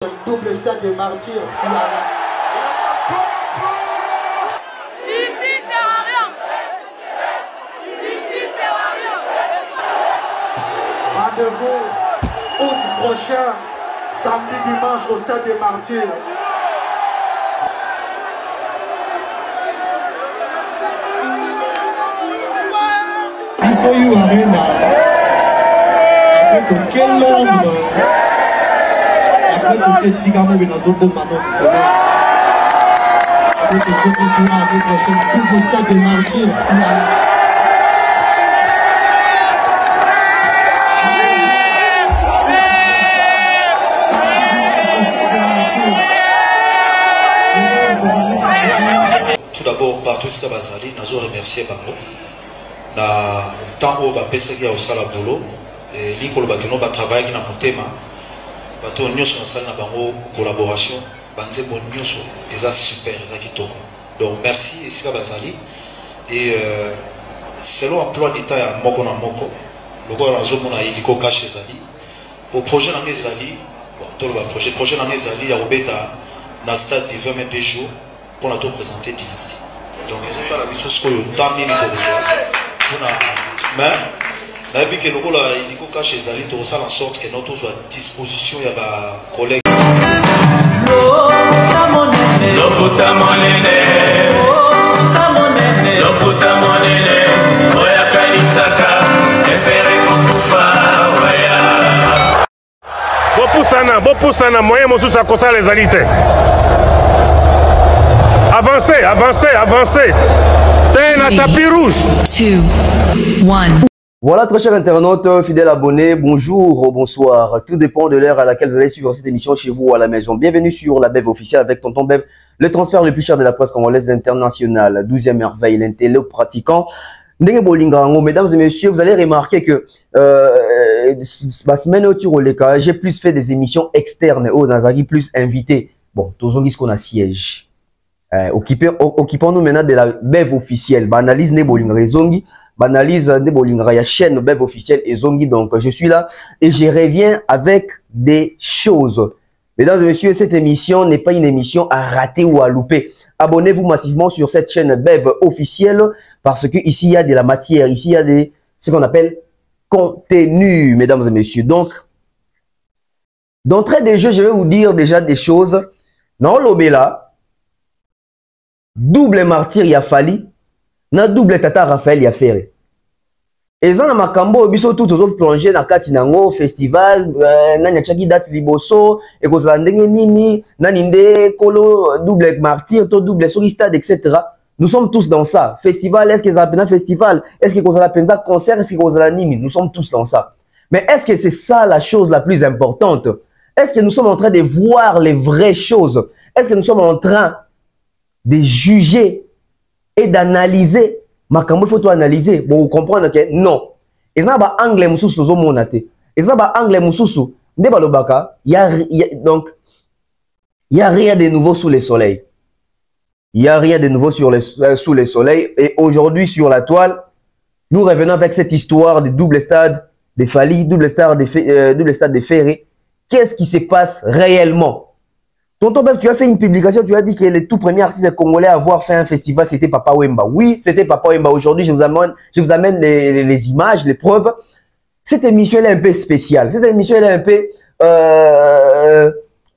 Double stade des martyrs. Ici, c'est rien. Ici, c'est rien. Rendez-vous août prochain, samedi, dimanche au stade des martyrs. Il faut y arena. Après quel nombre? Après que Sigamo et Nazobo Manon. Après que ce soit l'année prochaine, tout le stade des martyrs. Tout d'abord, par tout ce que Bazali, nous avons remercié Bango. Na temps où Bapesaki a aussi la boulot, et l'icône Bakeno va travailler qui n'a pas thème. Bateau nous sur la salle na Bango collaboration, Banze bon nous sur, et ça super, et ça qui tourne. Donc merci et c'est Bazali. Et selon emploi d'État à Moko na Moko, le gars dans zone na iliko caché Zali. Au projet na Zali, bon tout le projet na Zali a obéta dans stade de 22 jours. Pour la tout présenter dynastie. Donc ils ont pas la mission ce que le temps mis pour mais la vie que le rôle il faut cacher les alliés tout ça en sorte que notre soit disposition il y a des collègues. Bopusana moyen mosu ça ça les alliés. Avancez, avancez, avancez. T'es un tapis rouge. 2, 1. Voilà, très chers internautes, fidèles abonnés, bonjour, bonsoir. Tout dépend de l'heure à laquelle vous allez suivre cette émission chez vous ou à la maison. Bienvenue sur la Bev officielle avec Tonton Bev, le transfert le plus cher de la presse congolaise internationale. 12e merveille, l'intello pratiquant. Mesdames et messieurs, vous allez remarquer que la semaine au j'ai plus fait des émissions externes, Nazari plus invité. Bon, tous on dit qu'on a siège. Occupons-nous maintenant de la Bev officielle. Analyse Nebolinga et Zongi. Analyse Nebolinga, il y a chaîne Bev officielle et Zongi. Donc, je suis là et je reviens avec des choses. Mesdames et messieurs, cette émission n'est pas une émission à rater ou à louper. Abonnez-vous massivement sur cette chaîne Bev officielle parce que ici il y a de la matière. Ici, il y a ce qu'on appelle contenu, mesdames et messieurs. Donc, d'entrée de jeu, je vais vous dire déjà des choses. Non, l'obéla. Double martyr ya Fali, na double tata Raphaël ya Ferré. Et ça na makambo biso tout aux autres plongés na kati nango festival na nyachaki date liboso et kozala ndenge nini na ninde kolo double martyr to double solistade etc. Nous sommes tous dans ça. Festival, est-ce que ça appelle un festival? Est-ce que kozala penza concert? Est-ce que kozala nini? Nous sommes tous dans ça. Mais est-ce que c'est ça la chose la plus importante? Est-ce que nous sommes en train de voir les vraies choses? Est-ce que nous sommes en train de juger et d'analyser? Makambo, il faut tout analyser. Bon, vous comprenez que non. Et ça, ba anglais mususu tozo monate. Et ça, ba anglais mususu. Ne ba lobaka. Donc, il y a rien de nouveau sous le soleil. Il y a rien de nouveau sous le soleil. Et aujourd'hui, sur la toile, nous revenons avec cette histoire de double stade de Fali, double stade de Ferré. Qu'est-ce qui se passe réellement? Tonton Bev, tu as fait une publication, tu as dit que le tout premier artiste congolais à avoir fait un festival, c'était Papa Wemba. Oui, c'était Papa Wemba. Aujourd'hui, je vous amène les images, les preuves. Cette émission, elle est un peu spéciale. Cette émission, elle est un peu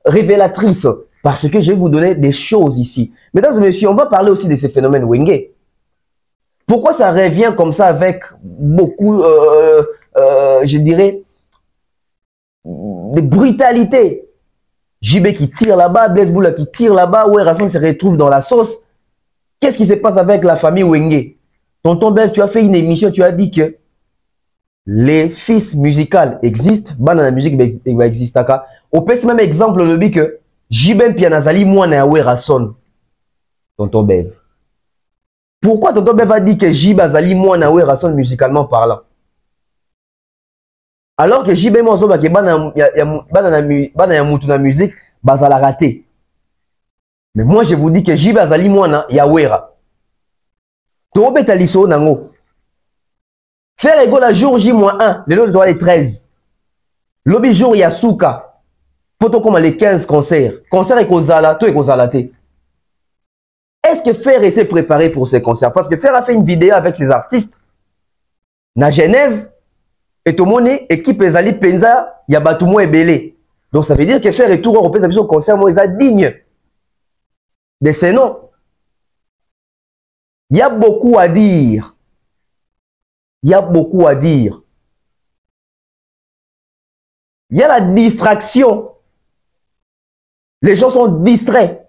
révélatrice. Parce que je vais vous donner des choses ici. Mesdames et messieurs, on va parler aussi de ce phénomène Wenge. Pourquoi ça revient comme ça avec beaucoup, je dirais, de brutalité? JB qui tire là-bas, Blaise Boula qui tire là-bas, ouais, Rassan se retrouve dans la sauce. Qu'est-ce qui se passe avec la famille Wenge? Tonton Bev, tu as fait une émission, tu as dit que les fils musicaux existent, la musique va exister. On peut même exemple le dit que JB Pianazali Mouana ouais Rasson. Tonton Bev. Pourquoi Tonton Bev a dit que JB Azali Mouana ouais Rasson musicalement parlant? Alors que JB Mozoba qui bana na musique bazala raté. Mais moi je vous dis que JB Azali Mouana ya wera. To beta liso nango. Faire égale à jour J-1, le lot doit être 13. Lobby jour Yasuka. Photo comme les 15 concerts. Concert et Kozala, tout est Kozala. Est-ce que Fer s'est préparé pour ces concerts? Parce que Fer a fait une vidéo avec ses artistes. Na Genève. Et tout le monde est équipe Ezali Penza, il y a Batoumo et Belé. Donc ça veut dire que Fer et tout européen, ça veut dire au concert, moi, ils sont dignes. Mais c'est non. Il y a beaucoup à dire. Il y a beaucoup à dire. Il y a la distraction. Les gens sont distraits.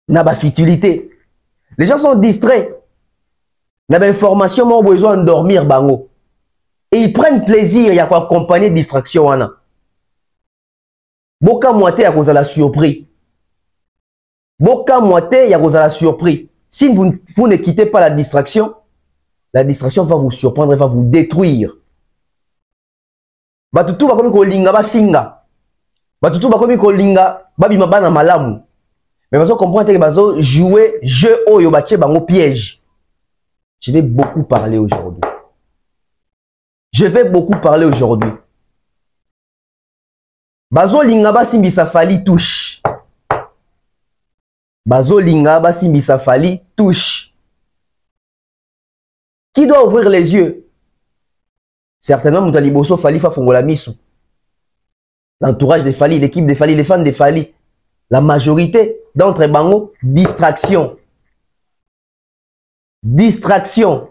N'a pas futilité. Les gens sont distraits. N'a pas information, mais ont besoin de dormir, bango. Et ils prennent plaisir, il y a quoi accompagner distraction. Boka moité, il y a cause à la surprise. Boka moité, il y a cause à la surprise. Si vous ne quittez pas la distraction va vous surprendre et va vous détruire. Batutu ba komi ko linga ba finga. Batutu ba komi ko linga ba bima bana malamu. Mais vous comprenez que bazo jouer jeu oyo ba tie bango piège. Je vais beaucoup parler aujourd'hui. Bazo linga ba simbi safali touche. Bazo linga ba simbi safali touche. Qui doit ouvrir les yeux? Certainement, Moutali Bosso, Fali Fafongola Missou. L'entourage de Fali, l'équipe de Fali, les fans de Fali. La majorité d'entre bango, distraction. Distraction.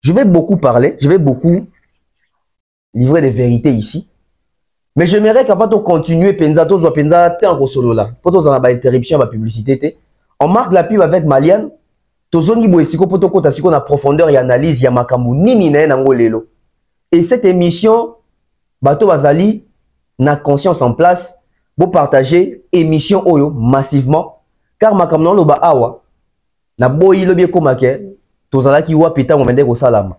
Je vais beaucoup parler, je vais beaucoup livrer des vérités ici. Mais j'aimerais qu'avant de continuer, Penza, tous Penza, t'es en solo là. Pour tous en avoir interruption, ma publicité. On marque la pub avec Maliane. Tozongi boesiko poto kota siko na profondeur et analyse ya makambu nini na nango lelo. Et cette émission bato bazali na conscience en place bo partager émission oyo massivement car makambu no loba awa na boyi lobi komake tozala ki wa pita ngomende ko salama.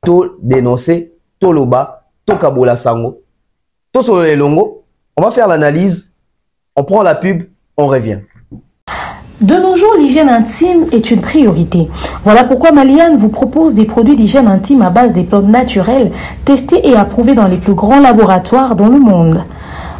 To dénoncer, to loba, to kabola sango. To solo longo, on va faire l'analyse, on prend la pub, on revient. De nos jours, l'hygiène intime est une priorité. Voilà pourquoi Maliane vous propose des produits d'hygiène intime à base des plantes naturelles, testés et approuvés dans les plus grands laboratoires dans le monde.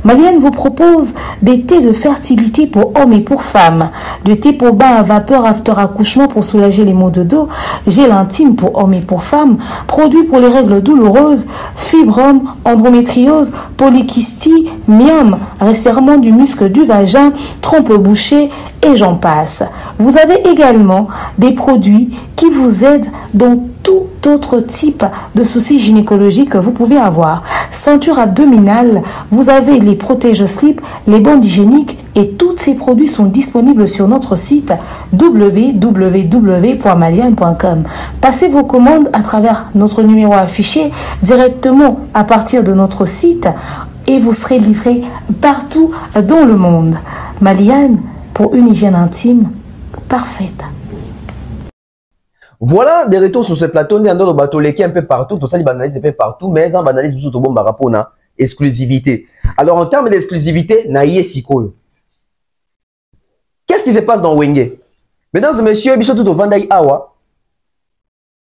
Maliane vous propose des thés de fertilité pour hommes et pour femmes, de thé pour bain à vapeur after accouchement pour soulager les maux de dos, gel intime pour hommes et pour femmes, produits pour les règles douloureuses, fibrome, endométriose, polykystie, myome, resserrement du muscle du vagin, trompe bouchée et j'en passe. Vous avez également des produits qui vous aident dans tout autre type de soucis gynécologiques que vous pouvez avoir. Ceinture abdominale, vous avez les protège-slip, les bandes hygiéniques et tous ces produits sont disponibles sur notre site www.maliane.com. Passez vos commandes à travers notre numéro affiché directement à partir de notre site et vous serez livré partout dans le monde. Maliane, pour une hygiène intime parfaite. Voilà des retours sur ce plateau. On est dans le bateau qui un peu partout. Tout ça, les banalises un peu partout. Mais en banalise, vous êtes bon par rapport à exclusivité. Alors, en termes d'exclusivité, naïe siko. Qu'est-ce qui se passe dans Wenge? Mesdames et messieurs, biso tout au Vandaï Awa.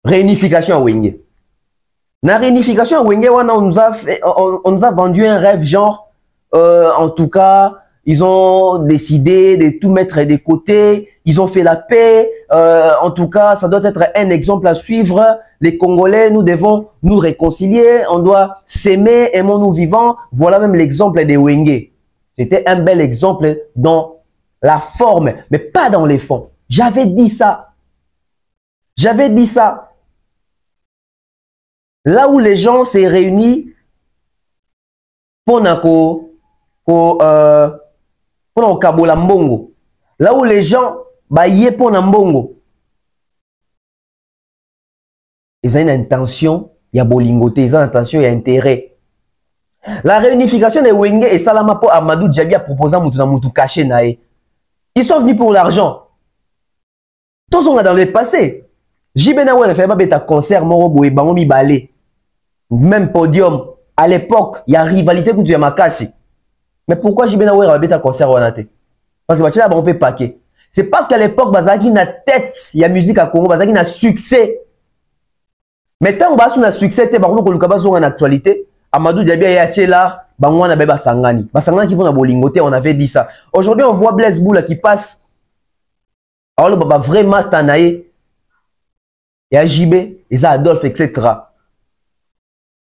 Réunification à Wenge. La réunification à Wenge, on nous a vendu un rêve genre, en tout cas, ils ont décidé de tout mettre de côté. Ils ont fait la paix. En tout cas, ça doit être un exemple à suivre. Les Congolais, nous devons nous réconcilier. On doit s'aimer, aimons-nous vivants. Voilà même l'exemple de Wenge. C'était un bel exemple dans la forme, mais pas dans les fonds. J'avais dit ça. J'avais dit ça. Là où les gens s'est réunis pour Kabola Mbongo. Là où les gens baillent pour Nambongo. Ils ont une intention, il y a bolingoté, ils ont une intention, il y a intérêt. La réunification de Wenge et Salama pour Amadou Djabi a proposé à Moutou caché nae. Ils sont venus pour l'argent. Tous sont dans le passé. Jibenawe fait un concert Morobo et Bangomi Balé. Même podium. À l'époque, il y a rivalité contre Yamakasi. Mais pourquoi Jibenawe a fait un concert Wanate? Parce que on peut paquer. C'est parce qu'à l'époque, Bazaki na tête, il y a musique à Congo, Bazaki na succès. Mais tant que Bazaki na succès, par contre, que le en actualité, Amadou Diaby a été là, Bangwana beba sangani. Basangani qui pona bolingoté, on avait dit ça. Aujourd'hui, on voit Blaise Boula qui passe. Alors, le vrai master nae. Il y a JB, il y a Adolphe, etc.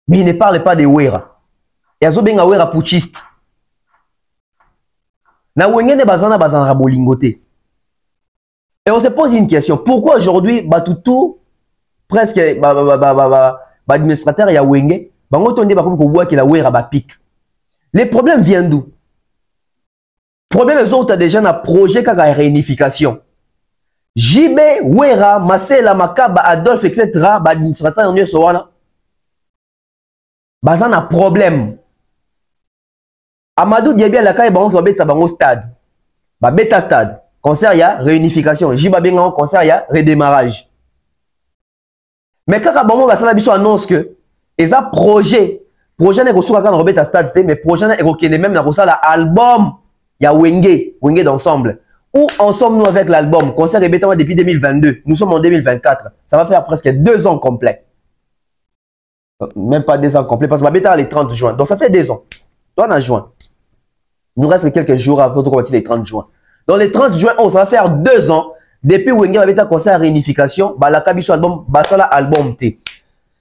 Mais il ne parle pas de Wera. Il y a Zobenga Wera putschiste. Na wengene bazana bazana bolingoté. Et on se pose une question. Pourquoi aujourd'hui, Batutu, presque, administrateur, il y a Wenge, les problèmes viennent d'où? Problème est autres déjà un projet qui a réunification. JB, Wera, Marcela, Makaba, Adolphe, etc. Administrateur, on est un problème. Amadou Diaby, la caille, on va au stade. Bêta stade. Concert, il y a réunification. JB, concert, il y a redémarrage. Mais quand on va annonce que et ça projet n'est reçu quand on rebête à stade mais projet n'est reconnu même dans l'album il y a Wenge d'ensemble où ensemble nous avec l'album concert est depuis 2022 nous sommes en 2024 ça va faire presque 2 ans complets même pas 2 ans complets parce que ma bêta les 30 juin donc ça fait 2 ans on a juin il nous reste quelques jours après tout les 30 juin dans les 30 juin ça va faire 2 ans depuis Wenge avait un concert à réunification la Kabiso album basala album T.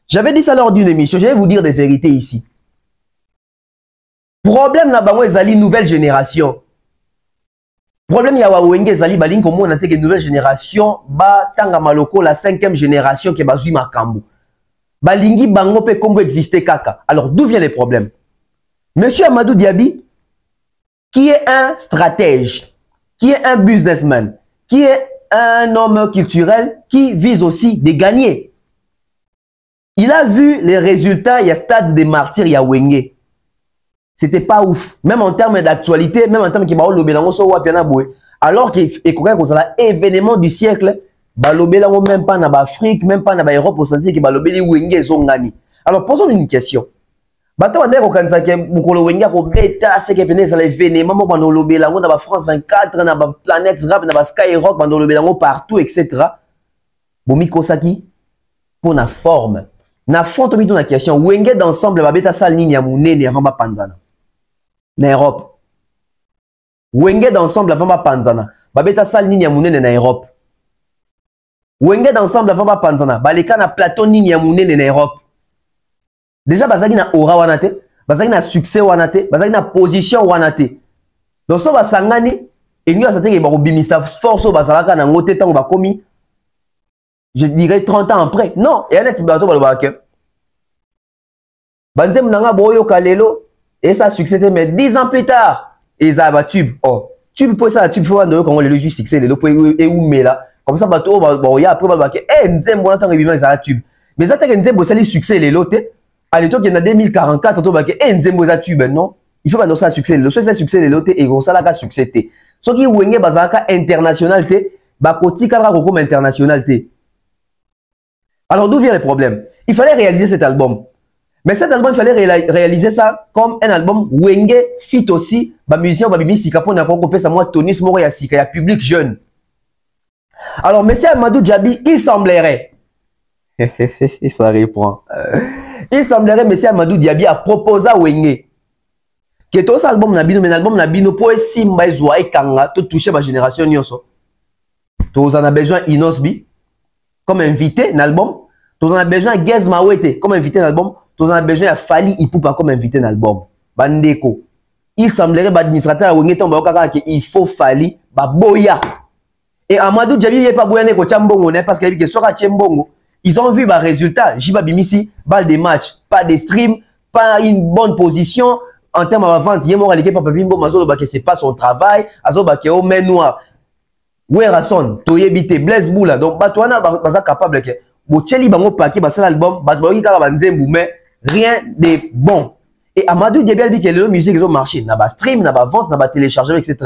J'avais dit ça lors d'une émission, je vais vous dire des vérités ici. Problème na bango ezali nouvelle génération. Problème ya Wenge ezali baling comme on a que nouvelle génération ba tanga maloko la 5e génération qui bazui makambo. Balingi bango pe kombo exister kaka. Alors d'où viennent les problèmes? Monsieur Amadou Diaby qui est un stratège, qui est un businessman, qui est un homme culturel qui vise aussi de gagner. Il a vu les résultats, il y a Stade des Martyrs, il y a Wenge. C'était pas ouf. Même en termes d'actualité, même en termes de alors qu'il y a un événement du siècle, même pas en Afrique, même pas en Europe, au sens que Wenge Zongani. Alors posons une question. France 24, na Planète Rap, na Skyrock, partout, etc. Bomi Kosaki, pour la forme. Na fond to na question Wenge d'ensemble ba beta sal nini ya munene avant ba panzana na Europe. Wenge d'ensemble avant ba panzana ba beta sal nini ya munene na Europe. Wenge d'ensemble avant ba panzana ba leka na plateau nini ya munene na Europe. Déjà bazaki na aura wana te, bazaki na succès wana te, bazaki na position wana te. Donc so ba sangani et nous ça te ba bimisa force bazalaka na ngote tango ba komi je dirais 30 ans après. Non, et un petit bateau pour le bac. Banzem nanga boyo kalelo et ça succédé mais 10 ans plus tard, ils avaient tube. Oh, tube pour ça tube faut ando quand on le succès le pour et où mais là comme ça bateau bon ya après bac eh nzem bon temps revivant ça tube. Mais ça t'es nzem ça les succès les lots à l'époque il y en a 2044 to bac eh nzem ça tube non. Il faut pas dans ça succès le succès les lots et gros ça la succès té. Ce qui Wenge bazaka international té ba koti kadra comme international té. Alors d'où vient le problème? Il fallait réaliser cet album. Mais cet album, il fallait réaliser ça comme un album Wenge fit aussi. Bah musicien, bah bibi sika pour n'importe quoi ça moi Tony Moro ya sika ya public jeune. Alors monsieur Amadou Diaby, il semblerait. Ça répond. Il semblerait monsieur Amadou Diaby a proposé à Wenge que tout cet album nabino mais album nabino pour esi mbazwa et kanga tout toucher ma génération nyonso. Tous en a besoin Inosbi comme invité dans l'album. Tous en a besoin Gez Mawete comme invité dans l'album. Tous en a besoin Fali Ipupa comme invité dans l'album. Bandeko. Il semblerait que l'administrateur a dit qu'il faut Fali Boya. Et Amadou Diaby n'est pas boya neko Tchambongo parce qu'il y a Sora Tchambongo. Ils ont vu le résultat. Jiba Bimisi, balle des matchs, pas de stream, pas une bonne position. En termes de vente, il y a un l'équipe Papimbo Mazo que c'est pas son travail. Azoba qui est au main noir. Werason, Toyebite, Blaise Boula. Donc, Batouana est capable que Bocheli Bango Paki, c'est l'album, Batouana Karabanzembu, mais rien de bon. Et Amadou Diaby dit que les musiques ont marché. N'a pas stream, n'a pas vente, n'a pas téléchargé, etc.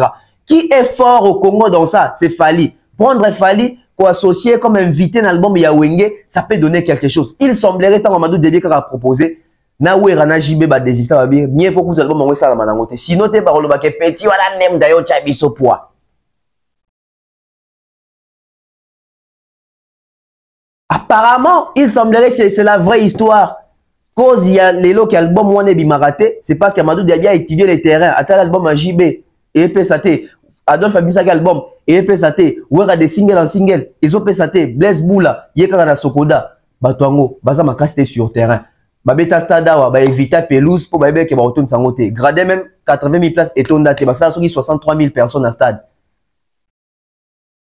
Qui est fort au Congo dans ça? C'est Fali. Prendre Fali, co-associer comme invité dans l'album Yawenge, ça peut donner quelque chose. Il semblerait tant Amadou Diaby a proposé. Na Wera JB ba désisté ba bien. Mieux faut que l'album on ça la manangote. Sinon t'es par le baquet petit voilà nem d'ailleurs Chabiso poids. Apparemment, il semblerait que c'est la vraie histoire. cause il y a les lots qui album one bimaraté, c'est parce qu'Amadou Diaby a étudié les terrains. Attends l'album à JB et PSAT. Adolphe Abimsaki album et PSAT. Ouera des singles en single. Ils ont PSAT. Blaise Boula, Yekara na Sokoda. Batuango, baza makasté sur terrain. Babeta Stadawa, ba évita pelouse pour babé qui va retourner sans côté. Gradé même 80 000 places et ton date. Basta soki 63 000 personnes à stade.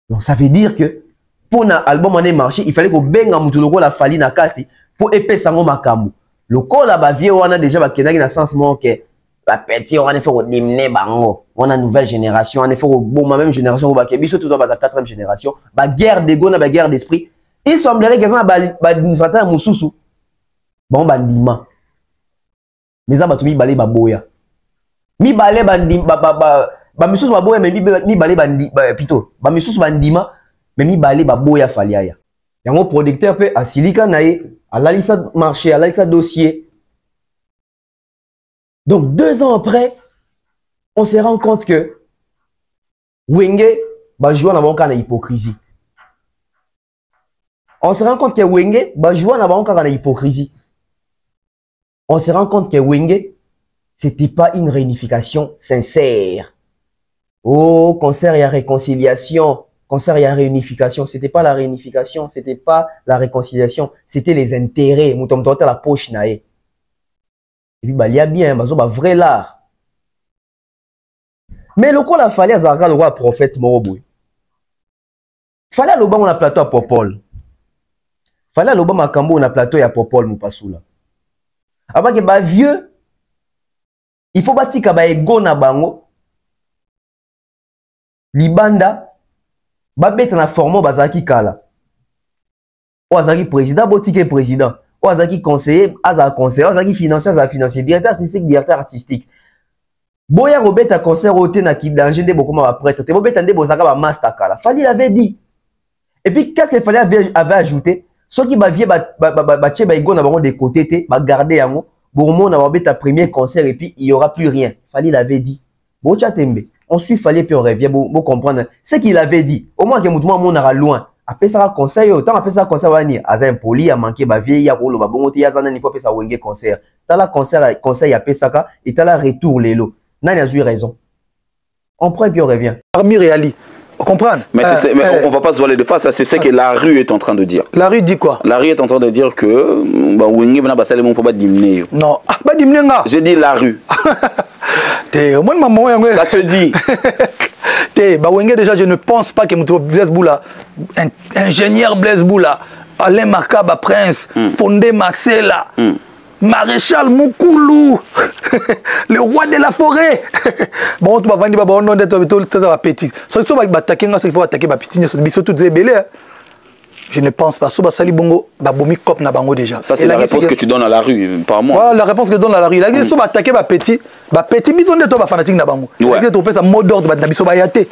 Donc ça veut dire que pour un album en marché, il fallait qu'on benga mutuloko la fali na kati pour épais sango makamu. Le col là, vieux, on a déjà bakendaki na sens mon que la petit on a fait au dimné bango. On a nouvelle génération, on a fait au bon ma même génération au bakebi surtout dans la 4e génération. Ba guerre d'ego na ba guerre d'esprit. Il semblerait que ça ba nous attend mususu. Bon bandima. Mais ça ba tout mi balé ba boya. Mi balé bandi ba mususu ba boya mais mi balé bandi plutôt. Ba mususu bandima mais mi balé ba boya faliaya. Yango producteur peut asilika nae, alalisa marché, alalisa dossier. Donc 2 ans après, on se rend compte que Wenge va jouer dans la hypocrisie. On se rend compte que Wenge va jouer dans la hypocrisie. On se rend compte que Wenge, c'était pas une réunification sincère. Oh, concert et réconciliation. Concert, il y a réunification. C'était pas la réunification, c'était pas la réconciliation, c'était les intérêts. Mouton à la poche nae. Et puis bah il y a bien, bah vrai l'art. Mais le coup la fallait à Zara le roi prophète Moroboui. Fallait à l'Obama on a plateau à Popol. Fallait à l'Obama à Kambo on a plateau à Popol Moupassoula. Avant que bah vieux, il faut bâtir kaba ego na bango. Libanda. Babet na formo bazaki kala. Ozaki président, botike président. Ozaki conseiller, aza conseiller, ozaki financier, aza financier, directeur artistique, directeur artistique. Boya Robert a conseiller oté na ki danger de beaucoup ma prêtre. Te Robert ande bozaka ba master kala. Fali l'avait dit. Et puis qu'est-ce qu'il fallait avait ajouté? Ceux qui ba vie ba tche ba ego na bango de côté te, ba garder yango. Bourmon na Robert a premier concert et puis il y aura plus rien. Fali l'avait dit. Bocha tembe. On suit fallait puis on revient pour comprendre ce qu'il avait dit. Au moins que mouvement mon aura loin. Après ça conseil autant après ça conseil va venir. Aza impoli a manqué ba vieille ya kolo ba bongote ya zana ni pas ça wenge concert. Tala concert conseil a pesaka et tala retour lelo. Nani a eu raison. On prend puis on revient. Parmi réali. On comprend. Mais, on va pas se voiler de face, c'est ce que la rue est en train de dire. La rue dit quoi? La rue est en train de dire que bah wenge bana basale mon pas diminuer. Non, pas diminuer nga. Je dis la rue. Ça se dit. Déjà, je ne pense pas que Blaise Boula, ingénieur Blaise Boula, Alain Makaba Prince, Fondé Marcella, Maréchal Moukoulou, le roi de la forêt. Bon, tu vas vendre on nom d'être petit. Ça il faut attaquer, il faut attaquer ma petite, surtout des belés. Je ne pense pas. Soba sali bongo, babomi cop na bango déjà. Ça c'est la réponse que tu donnes à la rue, par moi. Voilà la réponse que je donne à la rue. La guerre soba attaquer ba petit bison de toi ba fanatique na bango. La guerre tu fais ça mot d'ordre na biso ba yaté.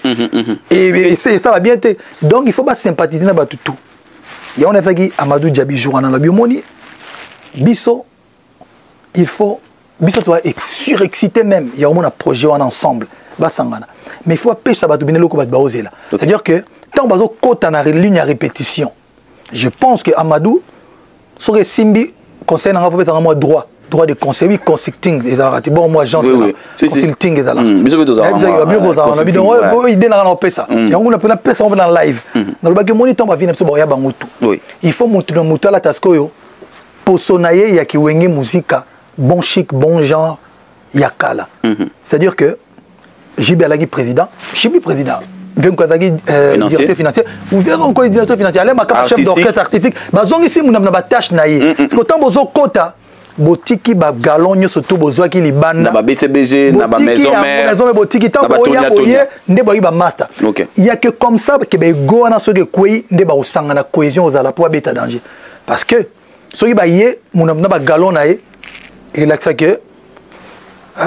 Et ça va bien té. Donc il faut pas sympathiser na ba tout. Ya on a fait qui Amadou Diaby jour na biomoni. Biso il faut biso toi surexcité même. Il y a au moins un projet en ensemble. Ba sangana. Mais il faut pas ça ba to binelo ko ba oser là. C'est-à-dire que tant bazo kota na ligne à répétition. Je pense que Amadou serait simbi conseil n'a pas fait moi droit de conseil oui consulting des arati bon moi Jean consulting des arati biso beto za bien boza on a bien on idée na na pesa yango na pena pesa on va dans live na le bagage monitor ba vina biso ba ya bangotu il faut monter dans moto la tasko yo posonaye ya kiwenge musika bon chic bon genre yakala c'est-à-dire que JB Alagi président Chibi président directeur financier ou encore directeur financier allez ma chef d'orchestre artistique bazongi si muna ba tâche na ye parce que tant bozo kota botiki ba galon nyo surtout bozo ki libanda na ba BCBG na ba maison botiki tant boya boye nde boyi ba master il y a que comme ça que be go na so que kwei nde ba osanga na cohésion aux ala pour beta danger parce que so yi ba ye muna ba galon na ye et là ça que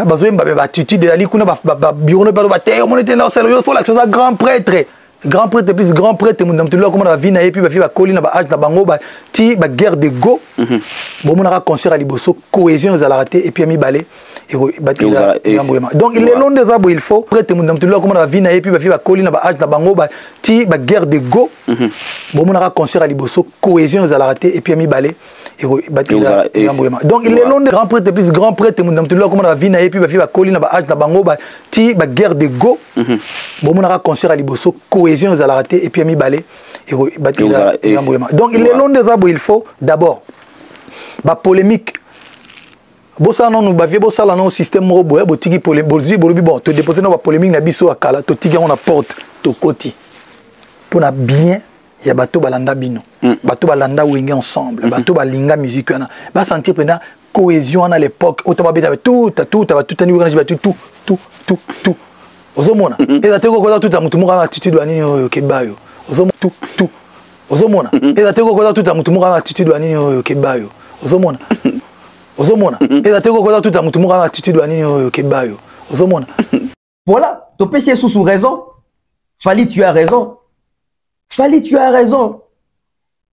bazoé mba attitude de ali kuna ba bureau ne pas terre on était là c'est il faut la chose grand prêtre plus grand prêtre mon nam comment va vina et puis ba fi ba colline ba âge na bango ba ti ba guerre de go bon mon a concert à liboso cohésion aux raté et puis mi balé et donc il est long des arbres il faut prêtre mon nam comment va vina et puis ba fi ba colline ba âge na bango ba ti ba guerre de go bon mon a concert à liboso cohésion aux raté et puis mi balé donc il est l'un des grands prêtres plus grand prêtre comme on a vu et puis ba fi ba koli na ba âge na bango ba ti ba guerre de go bon on a concert à liboso cohésion za la raté et puis mi balé donc il est l'un des arbres il faut d'abord ba polémique bossa non nous ba vie bossa la non système robo botiki polémique bon te déposer na ba polémique na biso akala to tiki on a porte to koti pour na bien ya bato balanda bino bato balanda wenge ensemble bato balinga musique wana ba sentir pendant cohésion à l'époque autant ba tout ani wanga tout ozomona et la teko ko tout mutu muka attitude banini oyo kebayo ozomona tout ozomona et la teko ko tout mutu muka attitude banini oyo kebayo ozomona et la teko ko tout mutu muka attitude banini oyo kebayo ozomona. Voilà, ton PC sous raison. Fali, tu as raison. Fali, tu as raison.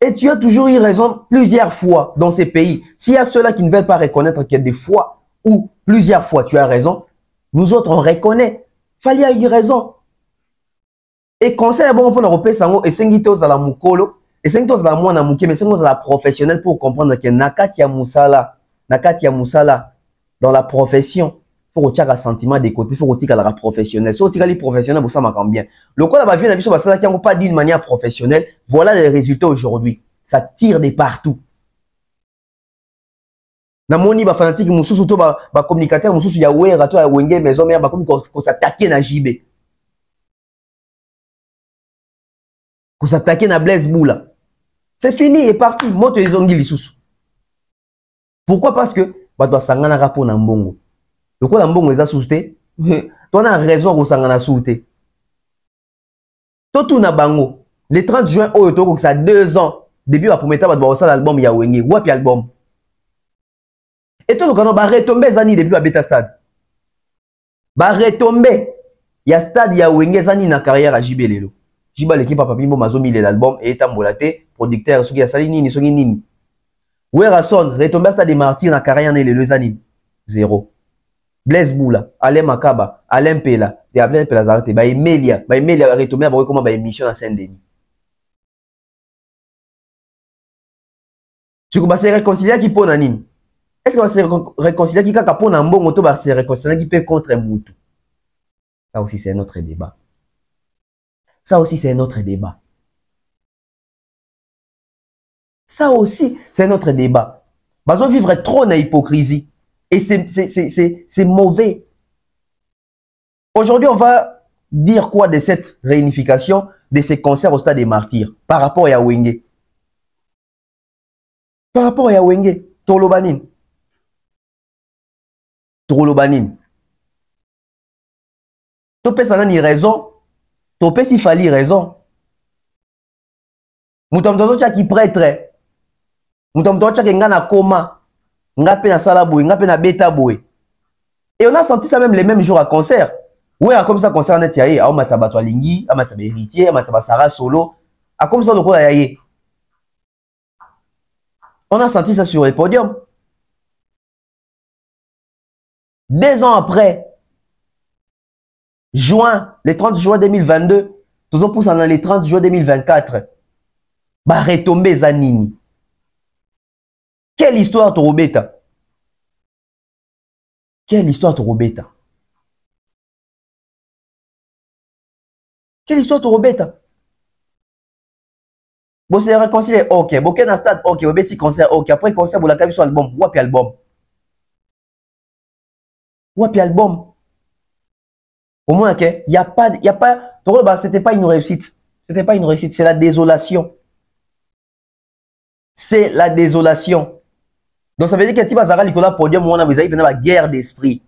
Et tu as toujours eu raison plusieurs fois dans ces pays. S'il y a ceux-là qui ne veulent pas reconnaître qu'il y a des fois ou plusieurs fois tu as raison, nous autres on reconnaît. Fali a eu raison. Et conseil bon pour nous sango et sengito za la mukolo et sengito za la mwana muke mais sengito za la professionnel pour comprendre que nakati ya musala dans la profession faut que tu aies un sentiment de côté, faut que tu aies un professionnel. Si tu es professionnel, ça marche bien. Le cas de la vie, pas d'une manière professionnelle. Voilà les résultats aujourd'hui. Ça tire de partout. Na moni ba fanatique mususu surtout ba communicateur mususu ya wera to ya wenge maison mais ba comme ko s'attaquer na JB. Ko s'attaquer na Blaise Boula. C'est fini et parti. Moto ezongi lisusu. Pourquoi? Parce que ba doit sangana rapport na mbongo. Le quoi l'ambon les a sousté, tu as raison au sangana souté. Tout na bango. Le 30 juin, oh, ça a 2 ans. Depuis la première étape, tu as l'album Yawenge. Wapi album. Et tout le canot va retomber zani depuis la bêta stade. Va retomber. Il y a stade Yawenge zani na carrière à JB Lelo. JB l'équipe a papi mazo mille l'album et tambolaté producteur ce qui a sali nini so nini. Werason retomber stade des martyrs na carrière na Lelo zani 0. Blaise Boula, Alain Makaba, Alain Pela, et Alain Pela Zarate, Emelia va retomber à comment émission à Saint-Denis. Tu vas se réconcilier qui peut nanine. Est-ce que va se réconcilier qui peut nan bon auto va se réconcilier qui peut contre Moutou. Ça aussi c'est un autre débat. Ça aussi c'est un autre débat. Ça aussi c'est un autre débat. Bazo vivre trop na hypocrisie. Et c'est mauvais. Aujourd'hui, on va dire quoi de cette réunification, de ces concerts au stade des martyrs, par rapport à Wenge. Par rapport à Wenge, Tolobanin. Topé Sanani raison, Topé si fali raison. Moutamtoto tcha qui prêtre. Moutamtoto tcha qui ngana coma. Ngapé na salaboué, ngapé na beta boué. Et on a senti ça même les mêmes jours à concert. Ouais, comme ça concert net yaé, a mataba toalingi, a mataba héritier, a mataba Sarah solo, a comme ça le quoi yaé. On a senti ça sur les podiums. 2 ans après, le 30 juin 2022, toujours pousse dans les 30 juin 2024, bah retomber Zanini. Quelle histoire Torobeta? Quelle histoire Torobeta? Quelle histoire Torobeta? Bon, c'est réconcilié, ok. Bon, quel stade, ok. Au petit concert, ok. Après concert, vous l'avez sur album. Wapi album. Wapi album. Au moins, ok. Il n'y a pas. C'était pas une réussite. C'était pas une réussite. C'est la désolation. C'est la désolation. Donc ça veut dire que si Bazara Nicolas podium on a besoin de la guerre d'esprit.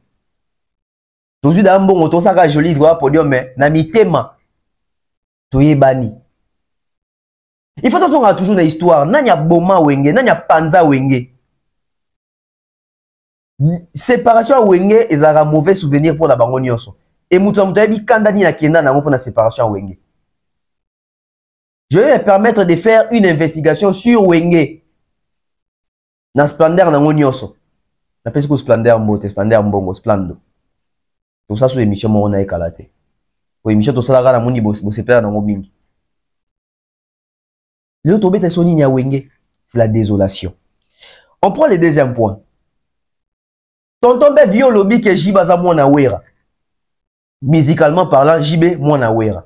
Toujours dans bon auto ça joli droit podium mais na mitema to yebani. Il faut toujours une histoire, nanya boma wenge, nanya panza wenge. Séparation wenge ezara mauvais souvenir pour la bango nyonso. Et muto yebi kandani na kenda na pour la séparation wenge. Je vais me permettre de faire une investigation sur wenge. Na splendeur na ngonyoso. Na pesi ko splendeur mbote, splendeur mbongo, splendo. Tout ça sur émission mo na ekalate. Ko émission to sala na moni bo sepela na ngobingi. Le tombé te soni nya wenge, c'est la désolation. On prend le deuxième point. Tonton be vieux lobby que Jiba za mwana wera. Musicalement parlant, JB mwana wera.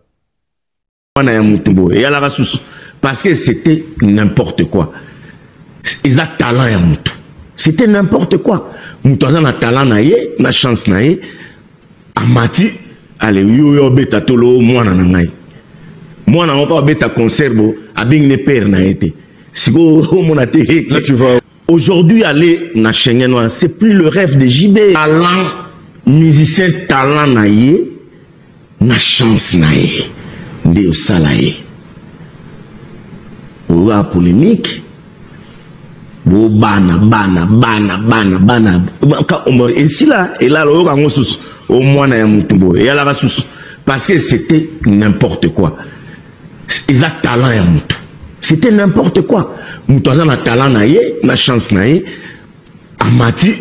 Parce que c'était n'importe quoi. Ils ont talent ya mutu. C'était n'importe quoi. Mutu a na talent na ye, na chance na ye. Amati, allez, yo beta tolo mwana na ngai. Mwana on pas beta conservo, abing ne père na été. Si go monate, là tu vas. Aujourd'hui aller na Schengen, c'est plus le rêve de JB. Talent musicien, talent na ye, na chance na ye. Nde osala ye. Oua polémique. Bo bana. Et si là, et là, au moins, il y a un et là, parce que c'était n'importe quoi. Ils ont talent, ya mutu. C'était n'importe quoi. Mutu a talent na ye, na chance na ye. Amati,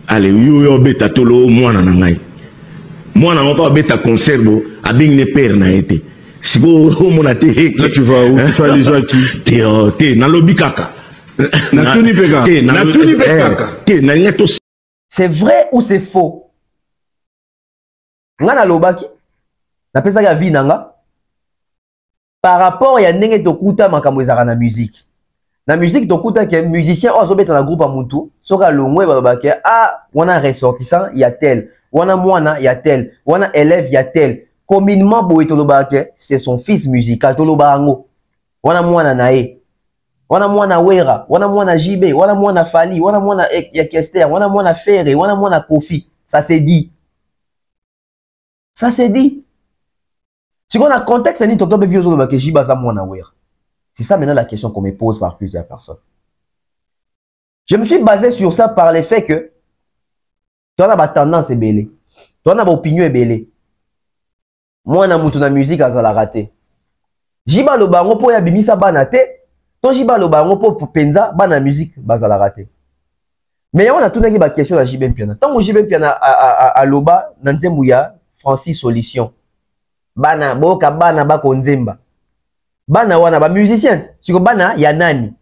allez, yo beta tolo, mwana na ngai. Mwana on pas beta conservo, abing ne père na été. Si vous monate, là tu vas où? Tu fais les gens qui? T'es, na lobi kaka. C'est vrai ou c'est faux? Ngana lobaki na pesa ya vie nanga par rapport ya ndenge tokuta makambo ezaka na musique. Na musique tokuta ke musicien ozobeta na groupe a mutu soka longwe babaki wana ressortissant ya tel, wana mwana ya tel, wana élève ya tel. Communément boy tolobaki c'est son fils musical tolobango. Wana mwana nae. Wana mwana wera, wana mwana JB, wana mwana Fali, wana mwana Kester, wana mwana Ferre, wana mwana Kofi. Ça c'est dit. Ça c'est dit. Si on a contexte, c'est ça maintenant la question qu'on me pose par plusieurs personnes. Je me suis basé sur ça par le fait que tu as la tendance est belée. Tu as l'opinion est belée. Moi, je na musique à la raté. Jiba lo bango po ya bimisa banate. Ton Jiba lo bango po penza bana musique bazala raté. Mais on a tout une question à JB Mpiana. Tant que JB Mpiana à loba nanzembu ya Francis Solution. Bana boka bana bako nzemba. Bana wana ba musicien. Siko bana ya nani?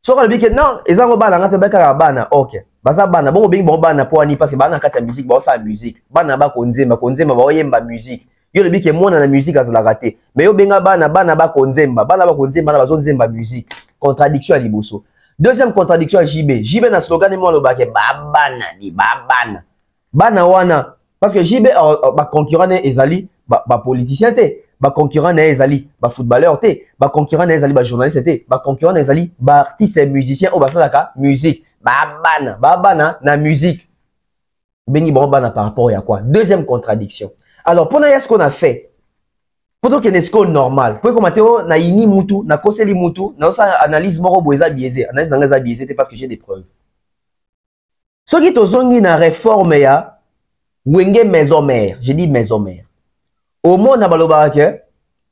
Soko le bike non, ezango bana ngate beka bana. OK. Baza bana bongo bingi bon bana po ani parce que bana kata musique ba sa musique. Bana bako nzemba ba oyemba musique. Yo le bike mwana na musique azala raté. Mais yo benga bana bako nzemba na bazo nzemba musique. Contradiction à liboso. Deuxième contradiction à JB. JB na slogan mo lo bake babana ni babana. Bana wana parce que JB ba concurrent ezali ba politicien té, ba concurrent ezali ba footballeur té, ba concurrent ezali ba journaliste té, ba concurrent ezali ba artiste et musicien au basalaka musique. Babana na musique. Bengi bon bana par rapport à quoi? Deuxième contradiction. Alors pour ce qu'on a fait, pour que n'est-ce qu'on normal, pour que Mathéo na ini mutu, na koseli mutu, na sa analyse moro boeza biaisé, analyse dans biaisé parce que j'ai des preuves. Ce qui tozongi na réforme ya wenge maison mère, j'ai dit maison mère. Au moins na baloba ke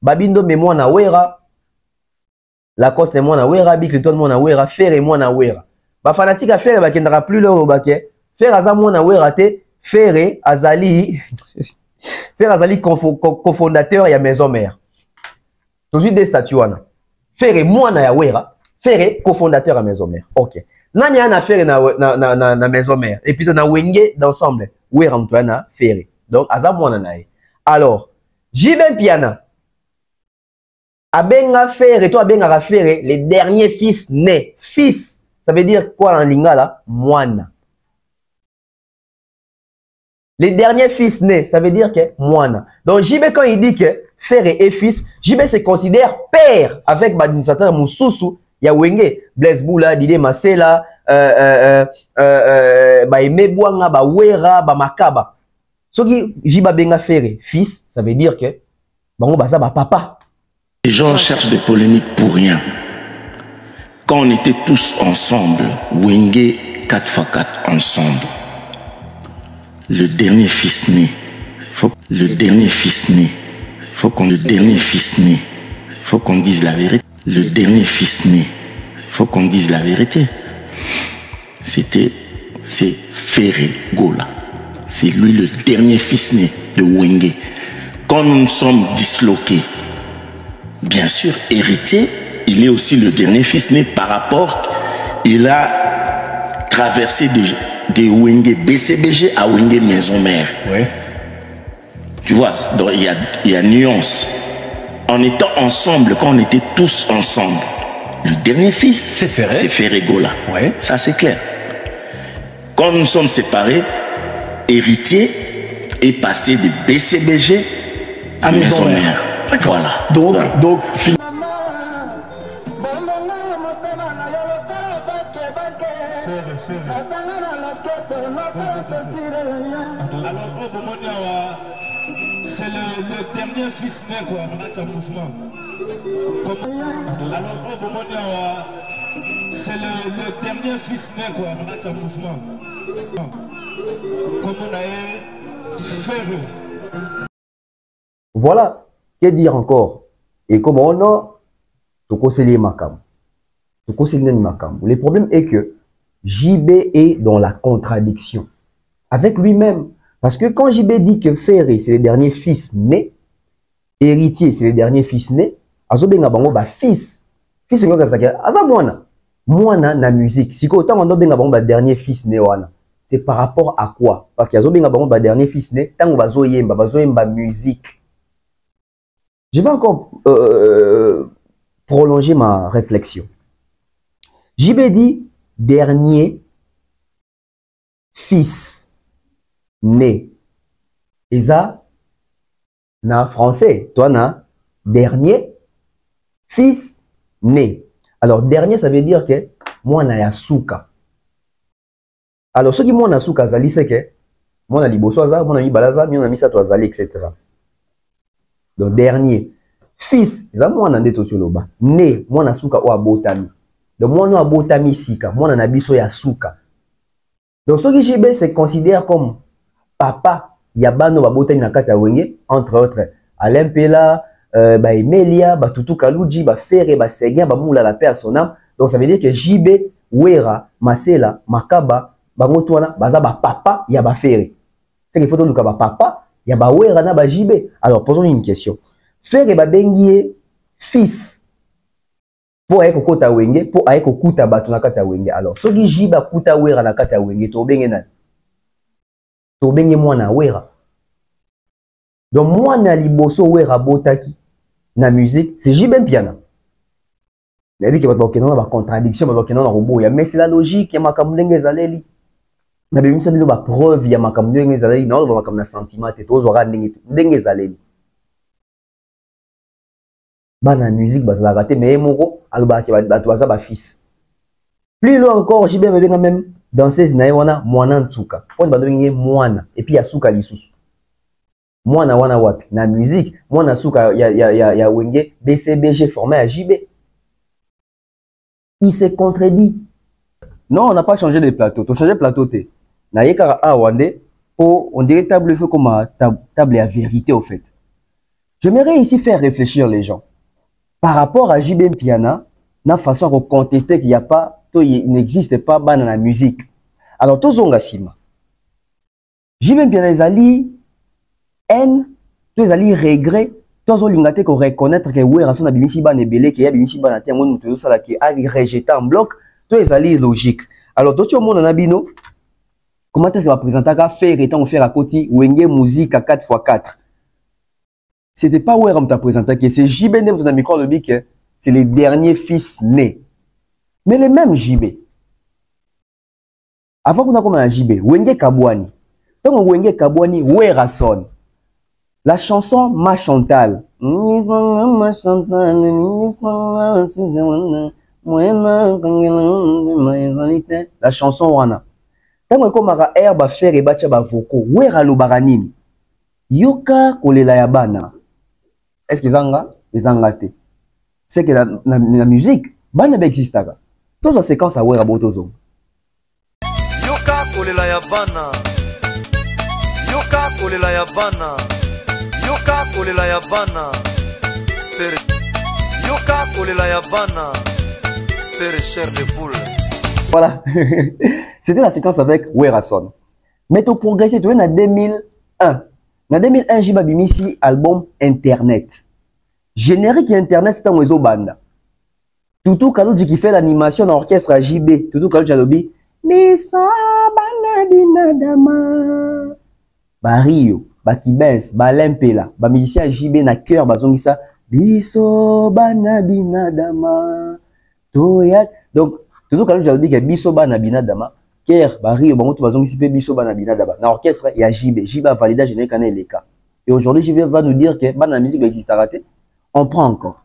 babindo me mwana wera, la coste de mwana wera, Bicleton mwana wera, Ferre mwana wera. Ba fanatique à Ferre ba kendra plus le obake. Ferre aza mwana wera te, Ferre azali Ferre azali cofondateur ya maison mère. Toujours des statuts wana. Ferre mwana ya wera, Ferre cofondateur ya maison mère. OK. Nani ana Ferre na maison mère et puis na wenge d'ensemble. Wera mtwana Ferre. Donc aza mwana na ye. Alors, JB Mpiana abenga Ferre, toi abenga Ferre, les derniers fils nés. Fils, ça veut dire quoi en lingala? Moine. Les derniers fils nés, ça veut dire que moine. Donc JB quand il dit que Ferre est fils, JB se considère père avec l'administrateur Moussoussou, Yawenge, Blaise Boula, Didier Masela, Aimé Bouanga, Wera, Makaba. Ce qui Jiba Benga Ferre, fils, ça veut dire que papa. Les gens cherchent des polémiques pour rien. Quand on était tous ensemble, Wenge 4x4 ensemble, le dernier fils né, le dernier fils né, faut qu'on dise la vérité. Le dernier fils né, faut qu'on dise la vérité. C'est Ferre Gola. C'est lui le dernier fils né de Wenge. Quand nous nous sommes disloqués, bien sûr, héritier, il est aussi le dernier fils né par rapport, il a traversée de Wenge BCBG à Wenge Maison Mère. Ouais. Tu vois, donc il y a nuance. En étant ensemble, quand on était tous ensemble, le dernier fils, c'est Ferré Gola. Ouais. Ça, c'est clair. Quand nous sommes séparés, Héritier est passé de BCBG à Maison Mère. Voilà. Donc c'est le dernier fils né quoi, dans un mouvement. Alors c'est le dernier fils né quoi, dans un mouvement. Comme on a fait. Voilà, que dire encore? Et comme on a tout conseillé Makam. Tout conseillé Makam. Le problème est que JB est dans la contradiction avec lui-même. Parce que quand JB dit que Ferré, c'est le dernier fils né, Héritier, c'est le dernier fils né, Azobenga bango ba fils. Fils ngo kasaka, aza mwana. Mwana na musique. Si ko tant on benga bango ba dernier fils né wana. C'est par rapport à quoi? Parce qu'il y a Azobenga bango ba dernier fils né, tant bazo yemba musique. Je vais encore prolonger ma réflexion. JB dit dernier fils né. Et ça, na français, toi na dernier fils né. Alors dernier, ça veut dire que moi na yasuka. Alors ce qui moi na suka zali c'est que moi na libosoaza, moi na mibalaza, moi na misa to azali etc. Donc dernier fils, ça moi na ndeto toloba. Né, moi na suka o abotami. Donc moi na abotami sika, moi na biso ya suka. Donc ce qui JB se considère comme papa Yabano babotani na kati ya wenge, entre autres Alain Pela, Emelia, Tutu Kaluji, Ferré, Seguin, Moula la paix à son âme. Donc ça veut dire que JB, Wera, Masela, Makaba, Bangotwana, Baza papa Yaba Ferré. C'est qu'il faut donc papa Yaba Wera na JB. Alors posons une question. Ferré Babengie fils pour aller kokota wenge, pour aller kokuta batu na kati ya wenge. Alors ce qui JB kuta Wera na kati ya wenge, to benge na Tobenge mwana Wera. Donc mwana liboso Wera botaki na musique, c'est JB Piana. Mais oui, il y a des contradictions, mais c'est la logique, il y a des zaleli. Na bien ça ba preuve, il y a des zaleli, non, il y a des sentiments, et tous aura des zaleli. Bana musique, bah ça va rater, mais moko, alba qui va ba fils. Plus loin encore, JB va même danseuse na wana mwana ntuka. On va donner mwana et puis ya suka lisusu. Mwana wana wapi na musique, mwana suka ya wenge BCBG formé à JB. Il se contredit. Non, on n'a pas changé de plateau. Tu as changé de plateau té. Na yekara awande on dirait table feu comme table à vérité au fait. J'aimerais ici faire réfléchir les gens par rapport à JB Piana, na façon de contester qu'il n'y a pas il n'existe pas dans la musique. Alors, tous on gasima. JB Piana les alliés haine, tous les alliés regret, tous on lingate qu'on reconnaître que Wera son abimisi ban ebele que abimisi ban atengo nous tous ça là qui a rejeté en bloc, tous les alliés logique. Alors, tout le monde en abino. Comment est-ce qu'on va présenter à faire et on faire à côté Wenge musique à 4x4. C'était pas Wera on t'a présenté que c'est JB Nem ton micro de bic, c'est les derniers fils nés. Mais les mêmes JB. Avant qu'on a comme un JB, Wenge Kabwani. Tant Wenge Kabwani, Wera son. La chanson Ma Chantal. La chanson Wana. Tant qu'on a herbe faire et batcha ba voko, Wera lo baranim. Yoka kolela yabana. Est-ce qu'ils ont te? C'est que la musique, bana existe. Tous les séquences à Wera Botozo. Yoka kolela ya bana. Yoka kolela ya bana. Yoka kolela ya bana. Yoka kolela ya bana. Père cher de poule. Voilà. C'était la séquence avec Wera Son. Mais tu progressé, tu es en 2001. En 2001, j'ai mis album Internet. Générique Internet, c'est un oiseau banda. Toutou Kalouji qui fait l'animation dans l'orchestre à JB. Toutou Kalouji Alobi. biso bana binadama bario bakibens balempela bamusicien JB na cœur bazongisa biso bana binadama toya. Donc tout quand je dis que biso bana binadama cœur bario bango to bazongisi pe biso bana binadama na orchestre ya JB a validé général canet les cas. Et aujourd'hui JB va nous dire que bana musique existe raté. On prend encore.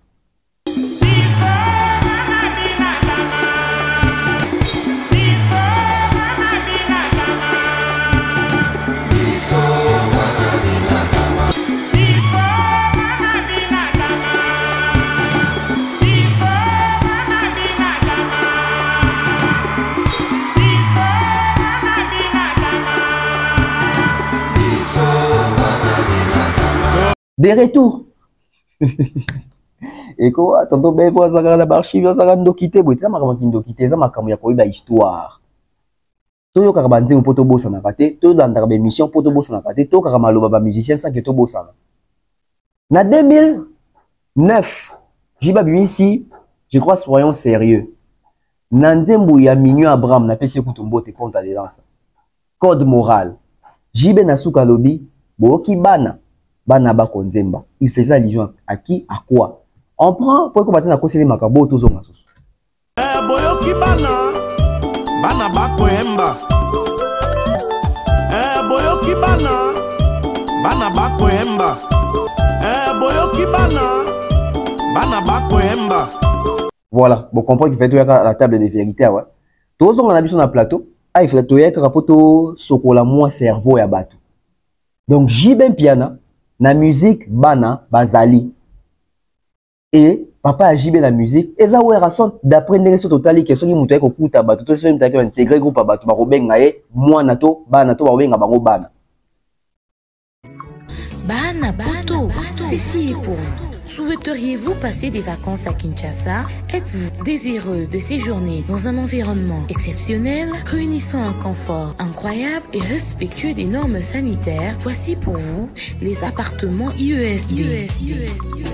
Des retours. Et quoi, tantôt ben vous avez la archive, vous avez ndokité, vous êtes makambo kindokité, ça makambo ya koyiba histoire. To yo karabanze poto bossa na raté, to dans ta émission poto bossa na raté, to karamaloba ba musicien sans que to bossa. Na 2009, Jiba ici, je crois soyons sérieux. Nanzembu ya Mignon Abraham na pesi kutumbo te ponta de danse. Code moral. Jibe na suka lobi, boki bana. Bana ba konzemba. Il faisait allusion à qui, à quoi? On prend pour combattre na kosele makabo to zonga susu. Boyoki bana bana ba koemba. Boyoki bana bana ba koemba. Boyoki bana ba koemba. Voilà, bon comprend qu'il fait tout à la table de vérité ouais. Tous on a biso na plateau, il fait tout ya rapoto sokola moi cerveau ya bato. Donc Jiben piana na musique bana bazali. Et papa a JB la musique et ça ouais rason d'après ndenge so totali que soki mutu ekokuta bato to soki mutu intégrer groupe ba bato ba robenga ye mwana to bana to ba robenga bango bana. Bana Poto, ceci est pour vous. Souhaiteriez-vous passer des vacances à Kinshasa? Êtes-vous désireux de séjourner dans un environnement exceptionnel, réunissant un confort incroyable et respectueux des normes sanitaires? Voici pour vous les appartements IESD.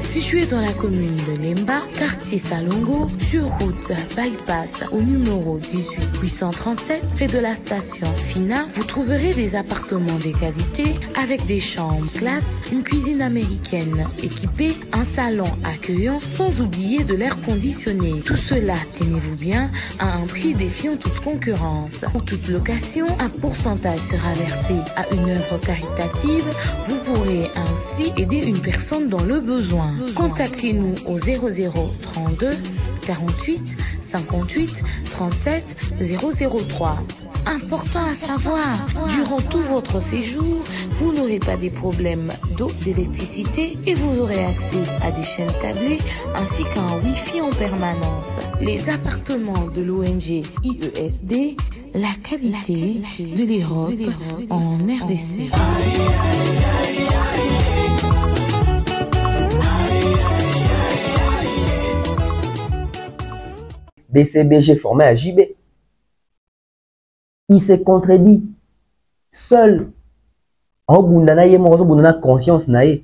Situés dans la commune de Lemba, quartier Salongo, sur route Bypass au numéro 18837, près de la station Fina, vous trouverez des appartements de qualité avec des chambres classe, une cuisine américaine équipée, un salon accueillant, sans oublier de l'air conditionné. Tout cela, tenez-vous bien, à un prix défiant toute concurrence. Pour toute location, un pourcentage sera versé à une œuvre caritative. Vous pourrez ainsi aider une personne dans le besoin. Contactez-nous au 0032 48 58 37 003. Important à savoir, durant tout votre séjour, vous n'aurez pas des problèmes d'eau, d'électricité et vous aurez accès à des chaînes câblées ainsi qu'à un Wi-Fi en permanence. Les appartements de l'ONG IESD, la qualité de l'Europe en RDC. BCBG formé à JB. Il s'est contredit. Seul. En bundana ye mo bundana conscience na ye.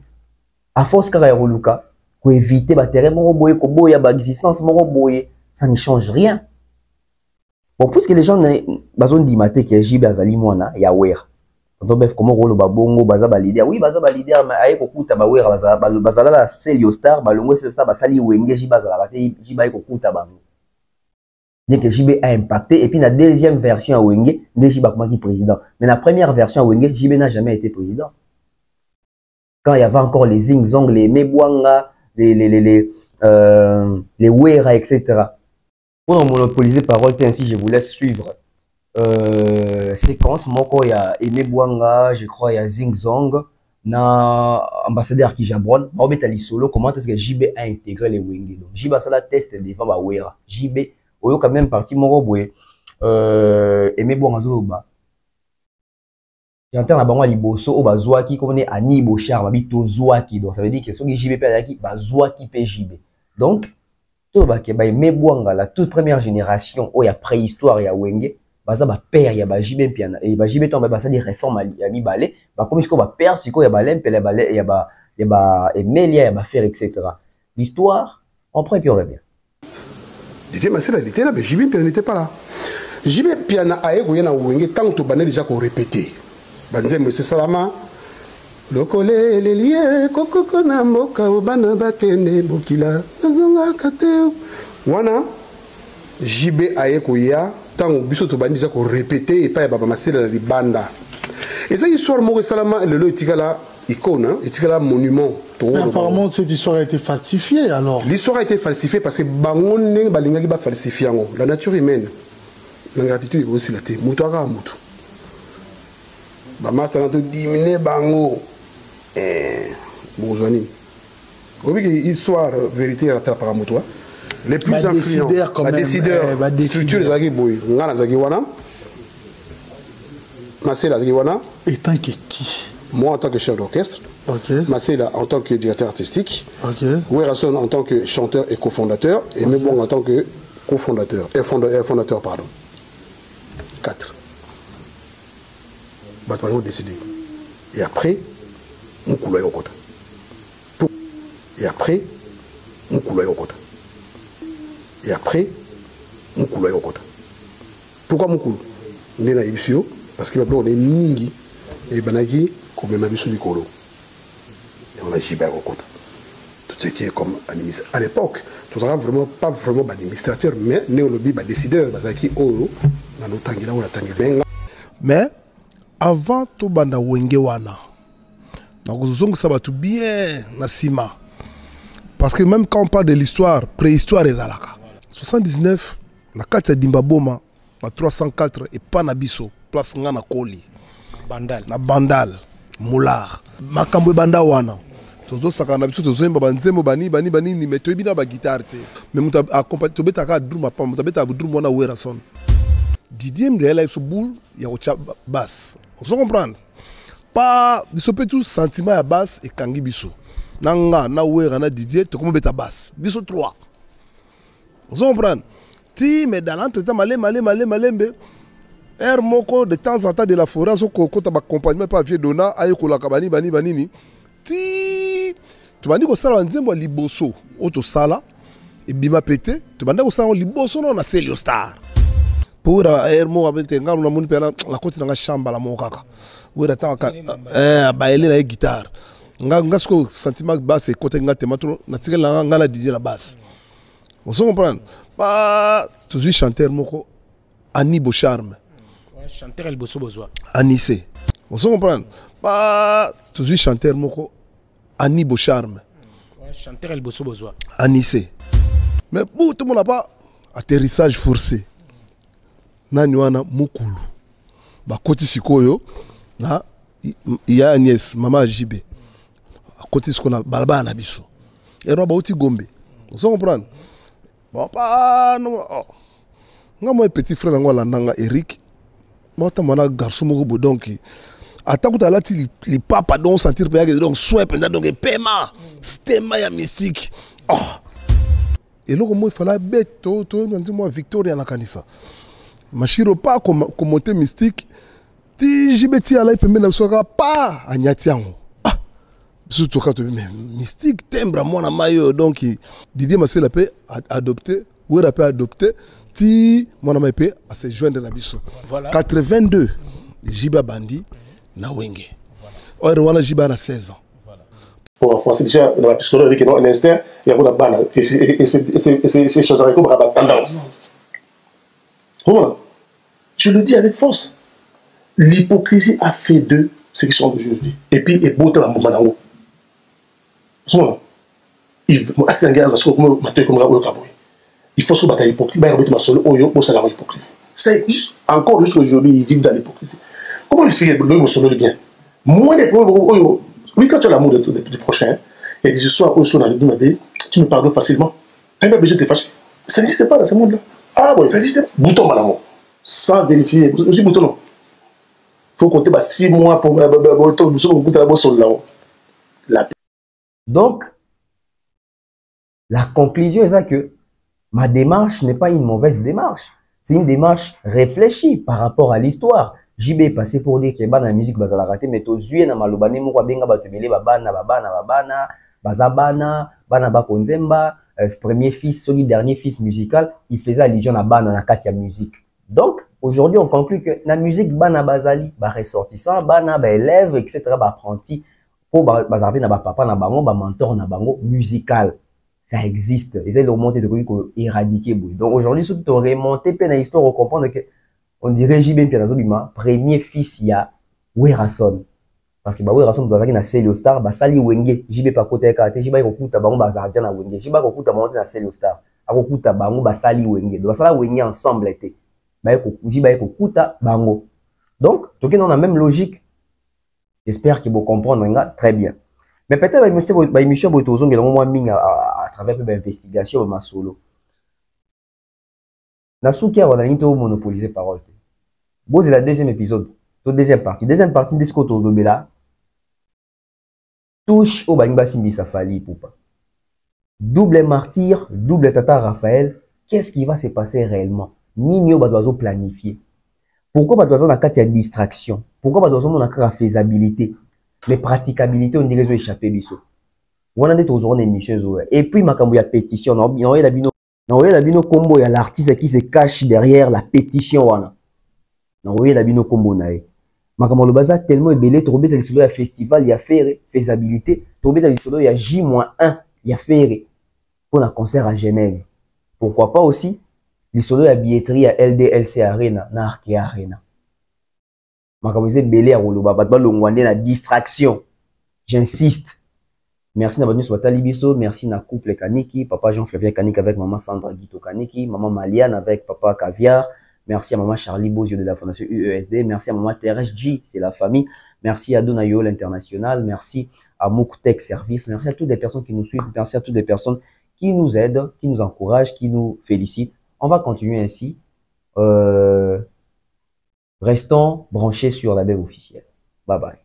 A force kara yoluka pour éviter ba terrain mo boye ko boya ba existence mo boye, ça ne change rien. Bon puisque les gens bazon di maté que JB azali mwana ya wer. Donc bref comment rolo ba bongo baza ba leader. Oui baza ba leader mais aye ko kuta ba wer bazala la Celio Star balongo Celio Star basali wenge JB azala ba te JB aye ko kuta bango. Bien que JB a impacté, et puis la deuxième version à Wenge, JB a été président. Mais la première version à Wenge, JB n'a jamais été président. Quand il y avait encore les Zing Zong, les Mebwanga, les Wera, etc. Pour monopoliser parole, ainsi je vous laisse suivre. Séquence, moko il y a Mebwanga, je crois il y a Zing Zong, na ambassadeur qui jabron, on met à l'isolo, comment est-ce que JB a intégré les Wenge. Donc JB a ça la test devant la Wera. JB oyo quand même parti moko boye aimé bon azoba j'entends na bango liboso o bazwaki comme ne ani bochar babi to zwaki donc ça veut dire que soki JB pe yaki bazwaki pe JB donc to ba ke ba aimé boanga la toute première génération o ya préhistoire ya Wenge baza ba père ya ba JB piana et ba JB to ba ça dire réforme ya mibale ba comme siko ba père siko ya ba lempe ya ba Emelia ya ba faire etc. L'histoire on prend et puis on revient. Il était là, mais JB n'était pas là. JB piana aye koyena wenge tant to bané déjà ko répéter banzembe c'est salama lokole lelie kokoko na mboka obana bakende bokila bazonga kate wana JB aye koya tant biso to bandi déjà ko répéter et pas baba masela la libanda et ça histoire mo salama le etikala icône etikala monument. Mais apparemment cette histoire a été falsifiée alors. L'histoire a été falsifiée parce que bangonne balingaki ba falsifier la nature humaine. L'ingratitude aussi la té mutwaka mutu. Ba master na to diminuer bango bourgeoisie. Obi que histoire vérité rattrape par mutu. Les plus influents, les décideurs, structure zaki boy, ngana zaki wana. Masela zaki wana et tant que qui? Moi en tant que chef d'orchestre. Ok. Masela en tant que directeur artistique. Ok. Werrason en tant que chanteur et cofondateur. Et Mebong en tant que cofondateur. Fondateur, pardon. 4. Batouano décidé. Et après, Moukoula Yokota. Et après, Moukoula Yokota. Et après, Moukoula Yokota. Pourquoi Moukoula? Nena Ibisio, parce que on est Ningi et Banagi, comme même Abisou Likolo. Et on a Gibert Yokota. Tout ce qui est comme administrateur. À l'époque, tout ça vraiment pas vraiment administrateur, mais néolobi décideur, parce que Oro, dans nos Tanguila ou la Tangubenga. Mais avant tout banda wenge wana, donc ça va tout bien na sima. Parce que même quand on parle de l'histoire, préhistoire ezalaka. 79, na kati ya Dimbaboma, na 304 et pas na biso, place nga na Koli. Bandal. Na Bandal, Moulard. Makambo banda wana. Tozo sakana biso tozo imba banzemo bani ni mais toyebi na ba guitare te. Mais muta accompagner to betaka drum pa muta beta drum wana Werrason. Didier Mdela il se boule, il y a autre basse. On comprend. Pas biso peut tout sentiment à basse et kangi biso. Nanga na Wera na Didier to comme beta basse. Biso 3. On comprend. Ti mais dans l'entretien malembe. Er moko de temps en temps de la forêt so ko ta ba accompagnement pas vieux dona ayeko la kabani bani. Ti tu bandi ko sala nzembo liboso auto sala et bima pété tu bandi ko sala liboso non na Celio Star pour hermo avec ngalo na moni pela la côté na chamba la mokaka wera ta ba ele na guitare nga sko sentiment basse côté nga temato na tikela nga la DJ la basse on se comprend pas toujours chanteur moko Ani Bocharme chanteur el bosso besoin Anissé on se comprend pas toujours chanteur moko Ani Bocharme chanteur el bosso besoin Anissé mais pour tout le monde n'a pas atterrissage forcé nani wana Mukulu ba koti sikoyo na ya Agnès mama JB koti sikona balaba na biso et ba uti Gombe on se comprend bon pas non nga moi petit frère ngwa landanga Eric mota mona garçon moko donc atakuta lati li papa donc sentir pe donc soin pendant donc paiement stéma ya mystique oh et là moi il fallait bête to moi Victoria na kanisa machiro pas commenter mystique ti jibeti ala pembe na soka pas anyati yango ah surtout quand mystique timbre moi na mayo donc Didier Masela pe adopté ou il a adopté ti mon ami pe à se joindre na biso voilà. 82 Jiba Bandi na wenge voilà. Or wana Jiba na 16 ans voilà. Pour français déjà dans la psychologie qui non un instinct il y a beaucoup de bana et c'est changer comme la tendance comment je le dis avec force l'hypocrisie a fait d'eux ce qu'ils sont aujourd'hui et puis et beau dans le moment là-haut comment il mon accent gars parce que comme maté comme là au Cameroun il faut se battre l'hypocrisie bah remettre ma solo oyo pour ça la hypocrisie c'est encore jusqu'aujourd'hui ils vivent dans l'hypocrisie comment expliquer le solo le bien moins des problèmes oyo oui quand tu as l'amour du prochain il y a des histoires où sont dans le monde tu me pardonnes facilement quand même obligé de te fâcher ça n'existe pas dans ce monde là ah oui ça n'existe pas bouton malamu sans vérifier aussi bouton non faut compter 6 mois pour donc la conclusion est ça que ma démarche n'est pas une mauvaise démarche. C'est une démarche réfléchie par rapport à l'histoire. JB est passé pour dire que la musique va la rater, mais aux yeux na malobane moko benga batubele babana bazabana bana bakonzemba premier fils, soli dernier fils musical, il faisait allusion à bana na kati ya musique. Donc, aujourd'hui, on conclut que la musique, bana bazali, ba ressortissant, bana ba élève, etc., ba apprenti, pour bazarbi na ba papa na bango, ba mentor na bango, musical. Ça existe. Ils ont remonté de quoi éradiquer. Donc, aujourd'hui, si tu aurais remonté, puis dans l'histoire, on comprend que, on dirait JB Pianazobima, premier fils, il y a Werason. Parce que Werason, doit na Celio Star, ba sali wenge, JB pa kote kate, JB kokuta bango bazardia na wenge, JB kokuta bango na Celio Star, akokuta bango ba sali wenge. Donc, ça la wenge ensemble était. JB kokuta bango. Donc, tout est dans la même logique. J'espère qu'ils vont comprendre, très bien. Mais peut-être que l'émission à travers l'investigation de solo. Nasuki a monopolisé parole. Bon, c'est la deuxième épisode, la deuxième partie. Deuxième partie de ce qu'on a là. Touche au Banimba Simbi Safali Poupa. Double martyr, double tata Raphaël. Qu'est-ce qui va se passer réellement? Nino Badoiseau planifié. Pourquoi Badoiseau n'a qu'à de distraction? Pourquoi Badoiseau n'a qu'à faisabilité? Les praticabilités, on dirait qu'ils ont échappé biso. On a des toujours émission. Et puis, ma cambo, il y a pétition. Non, il y a la bino combo, il y a l'artiste qui se cache derrière la pétition. Non, il y a la bino combo. Ma cambo, le bazar tellement ébélé, tu reviens dans le festival, il y a faisabilité. Tu reviens dans le il y a J-1, il y a ferré. Pour un concert à Genève. Pourquoi pas aussi? Il y a billetterie à LDLC Arena, na Arkea Arena. La distraction. J'insiste. Merci na sur Talibiso, merci na couple Kaniki, papa Jean-Flavien Kaniki avec maman Sandra Guito Kaniki, maman Maliane avec papa Caviar, merci à maman Charlie Bozio de la fondation UESD, merci à maman Thérèse G, c'est la famille, merci à Donayo l'International, merci à Mouktek Service, merci à toutes les personnes qui nous suivent, merci à toutes les personnes qui nous aident, qui nous encouragent, qui nous félicitent. On va continuer ainsi. Restons branchés sur la web officielle. Bye bye.